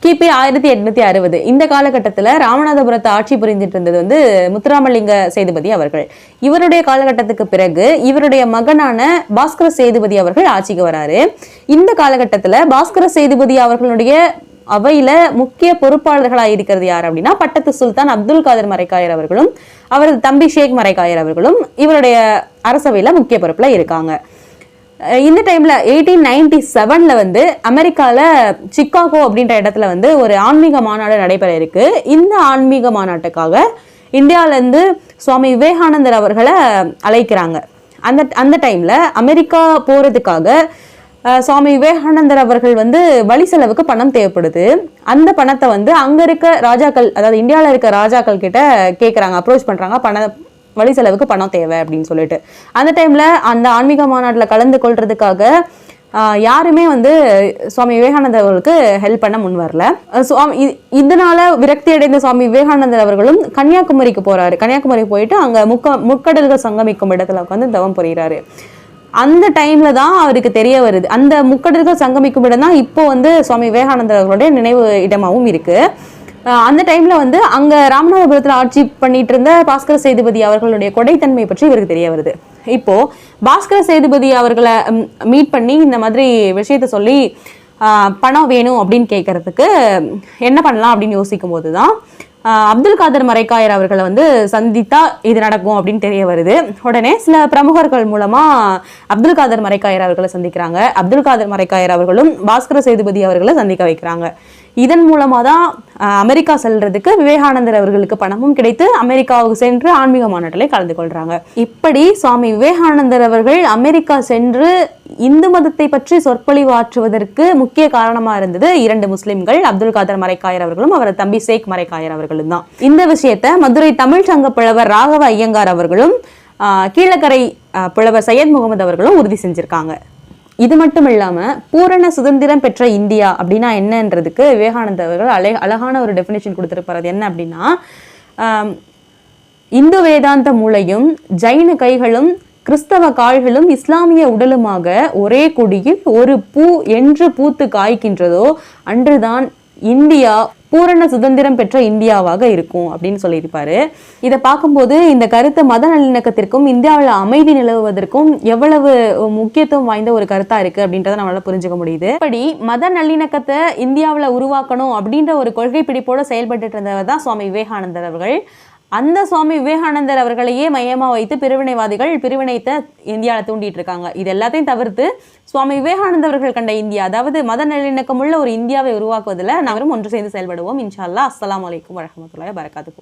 கிபி 1860 இந்த காலகட்டத்தில் ராமநாதபுரத்தை ஆட்சி புரிந்துட்டு இருந்தது வந்து முத்துராமலிங்க சேதுபதி அவர்கள். இவருடைய காலகட்டத்துக்கு பிறகு இவருடைய மகனான பாஸ்கர சேதுபதி அவர்கள் ஆட்சிக்கு வராரு. இந்த காலகட்டத்தில் பாஸ்கர சேதுபதி அவர்களுடைய அவையில முக்கிய பொறுப்பாளர்களாக இருக்கிறது யார் அப்படின்னா பட்டத்து சுல்தான் அப்துல் காதர் மரைக்காயர் அவர்களும் அவரது தம்பி ஷேக் மரைக்காயர் அவர்களும் இவருடைய அரசவையில முக்கிய பொறுப்புல இருக்காங்க. இந்த டைம்ல 1897 வந்து அமெரிக்கால சிக்காகோ அப்படின்ற இடத்துல வந்து ஒரு ஆன்மீக மாநாடு நடைபெற இருக்கு. இந்த ஆன்மீக மாநாட்டுக்காக இந்தியால இருந்து சுவாமி விவேகானந்தர் அவர்களை அழைக்கிறாங்க. அந்த டைம்ல அமெரிக்கா போறதுக்காக சுவாமி விவேகானந்தர் அவர்கள் வந்து வழி செலவுக்கு பணம் தேவைப்படுது. அந்த பணத்தை வந்து அங்க இருக்க ராஜாக்கள், அதாவது இந்தியாவில் இருக்க ராஜாக்கள் கிட்ட கேட்கறாங்க, அப்ரோச் பண்றாங்க, வழி செலவுக்கு பணம் தேவை அப்படின்னு சொல்லிட்டு. அந்த டைம்ல அந்த ஆன்மீக மாநாட்டில் கலந்து கொள்றதுக்காக யாருமே வந்து சுவாமி விவேகானந்தர் அவர்களுக்கு ஹெல்ப் பண்ண முன் வரல. இதனால விரக்தி அடைந்த சுவாமி விவேகானந்தர் அவர்களும் கன்னியாகுமரிக்கு போறாரு. கன்னியாகுமரி போயிட்டு அங்க முக்கடல்கள் சங்கமிக்கும் இடத்துல உட்காந்து தவம் புரிகிறாரு. அந்த டைம்ல தான் அவருக்கு தெரிய வருது, அந்த முக்கடல்கள் சங்கமிக்கும் இடம் தான் இப்போ வந்து சுவாமி விவேகானந்தர் அவர்களுடைய நினைவு இடமாவும் இருக்கு. அந்த டைம்ல வந்து அங்க ராமநாதபுரத்துல ஆட்சி பண்ணிட்டு இருந்த பாஸ்கர சேதுபதி அவர்களுடைய கொடைத்தன்மை பற்றி இவருக்கு தெரிய வருது. இப்போ பாஸ்கர சேதுபதி அவர்களை மீட் பண்ணி இந்த மாதிரி விஷயத்த சொல்லி பணம் வேணும் அப்படின்னு கேட்கறதுக்கு என்ன பண்ணலாம் அப்படின்னு யோசிக்கும் போதுதான் அப்துல் காதர் மரைக்காயர் அவர்களை வந்து சந்தித்தா இது நடக்கும் அப்படின்னு தெரிய வருது. உடனே சில பிரமுகர்கள் மூலமா அப்துல் காதர் மரைக்காயர் அவர்களை சந்திக்கிறாங்க. அப்துல் காதர் மரைக்காயர் அவர்களும் பாஸ்கர சேதுபதி அவர்களை சந்திக்க வைக்கிறாங்க. இதன் மூலமா தான் அமெரிக்கா செல்றதுக்கு விவேகானந்தர் அவர்களுக்கு பணமும் கிடைத்து அமெரிக்காவுக்கு சென்று ஆன்மீக மாநாட்டிலே கலந்து கொள்றாங்க. இப்படி சுவாமி விவேகானந்தர் அவர்கள் அமெரிக்கா சென்று இந்து மதத்தை பற்றி சொற்பொழிவாற்றுவதற்கு முக்கிய காரணமா இருந்தது 2 முஸ்லிம்கள், அப்துல் காதர் மரைக்காயர் அவர்களும் அவரது தம்பி ஷேக் மரைக்காயர் அவர்களும் தான். இந்த விஷயத்த மதுரை தமிழ் சங்க புலவர் ராகவ ஐயங்கார் அவர்களும் கீழக்கரை புலவர் சையத் முகமது அவர்களும் உறுதி செஞ்சிருக்காங்க. இது மட்டும் இல்லாம பூரண சுதந்திரம் பெற்ற இந்தியா அப்படின்னா என்னன்றதுக்கு விவேகானந்தர் அவர்கள் அழகான ஒரு டெஃபினேஷன் கொடுத்திருப்பார். அது என்ன அப்படின்னா, இந்து வேதாந்த மூளையும் ஜைன கைகளும் கிறிஸ்தவ கால்களும் இஸ்லாமிய உடலுமாக ஒரே கொடியில் ஒரு பூ என்று பூத்து காய்க்கின்றதோ அன்றுதான் இந்தியா பூரண சுதந்திரம் பெற்ற இந்தியாவாக இருக்கும் அப்படின்னு சொல்லியிருப்பாரு. இதை பார்க்கும்போது இந்த கருத்து மத நல்லிணக்கத்திற்கும் இந்தியாவில் அமைதி நிலவுவதற்கும் எவ்வளவு முக்கியத்துவம் வாய்ந்த ஒரு கருத்தா இருக்கு அப்படின்றத நம்மளால புரிஞ்சுக்க முடியுது. இப்படி மத நல்லிணக்கத்தை இந்தியாவில் உருவாக்கணும் அப்படின்ற ஒரு கொள்கை பிடிப்போட செயல்பட்டு இருந்தவர் தான் சுவாமி விவேகானந்தர் அவர்கள். அந்த சுவாமி விவேகானந்தர் அவர்களையே மையமா வைத்து பிரிவினைவாதிகள் பிரிவினைத்தை இந்தியாவில் தூண்டிட்டு இருக்காங்க. இது எல்லாத்தையும் தவிர்த்து சுவாமி விவேகானந்தர் அவர்கள் கண்ட இந்தியா, அதாவது மத நல்லிணக்கம் உள்ள ஒரு இந்தியாவை உருவாக்குவதில் நாமரும் ஒன்று சேர்ந்து செயல்படுவோம். இன்ஷா அல்லாஹ். அஸ்ஸலாமு அலைக்கும் வரஹ்மத்துல்லாஹி வபரகாத்துஹு.